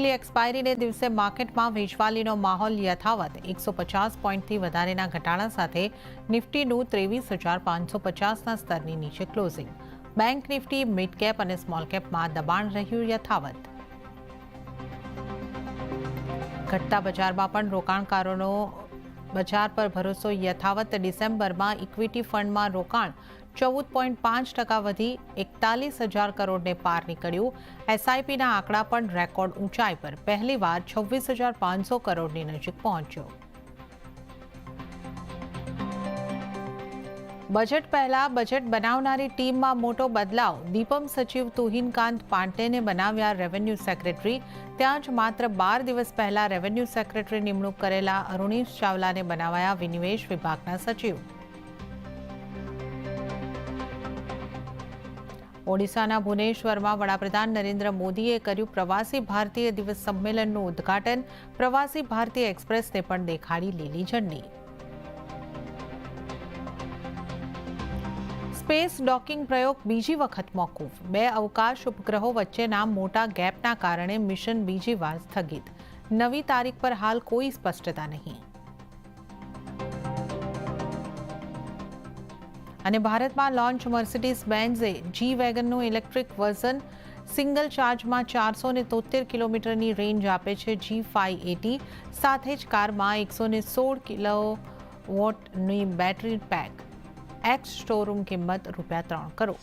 એક્સપાયરીને દિવસે માર્કેટમાં વેચવાલીનો માહોલ યથાવત 150 પોઈન્ટથી વધારેના ઘટાડા સાથે નિફ્ટીનું 23,550ના સ્તરની નીચે closing. Bank Nifty, mid cap અને સ્મોલ કેપમાં દબાણ રહ્યું યથાવત. ઘટતા બજારમાં પણ રોકાણકારોનો બજાર પર ભરોસો યથાવત. ડિસેમ્બરમાં ઇક્વિટી ફંડમાં રોકાણ 14.5% વધી 41,000 કરોડને પાર નીકળ્યું. એસઆઈપીના આંકડા પણ રેકોર્ડ ઊંચાઈ પર પહેલીવાર 26,500 કરોડની નજીક પહોંચ્યો. બજેટ પહેલા બજેટ બનાવનારી ટીમમાં મોટો બદલાવ. દીપમ સચિવ તુહિનકાંત પાંડેને બનાવ્યા રેવન્યુ સેક્રેટરી. ત્યાં જ માત્ર 12 દિવસ પહેલા રેવન્યુ સેક્રેટરી નિમણૂક કરેલા અરુણીશ ચાવલાને બનાવાયા વિનિવેશ વિભાગના સચિવ. ઓડિશાના ભુવનેશ્વરમાં વડાપ્રધાન નરેન્દ્ર મોદીએ કર્યું પ્રવાસી ભારતીય દિવસ સંમેલનનું ઉદ્ઘાટન. પ્રવાસી ભારતીય એક્સપ્રેસને પણ દેખાડી લીલી ઝંડી. સ્પેસ ડોકિંગ પ્રયોગ બીજી વખત મોકૂફ. 2 અવકાશ ઉપગ્રહો વચ્ચેના મોટા ગેપના કારણે મિશન બીજી વાર સ્થગિત. નવી તારીખ પર હાલ કોઈ સ્પષ્ટતા નહીં. અને ભારતમાં લોન્ચ મર્સિડીઝ બેન્ઝે જી વેગનનું ઇલેક્ટ્રિક વર્ઝન. સિંગલ ચાર્જમાં 473 કિલોમીટરની રેન્જ આપે છે G580. સાથે જ કારમાં 116 કિલોવોટની બેટરી પેક. એક્સ શોરૂમ કિંમત ₹3 કરોડ.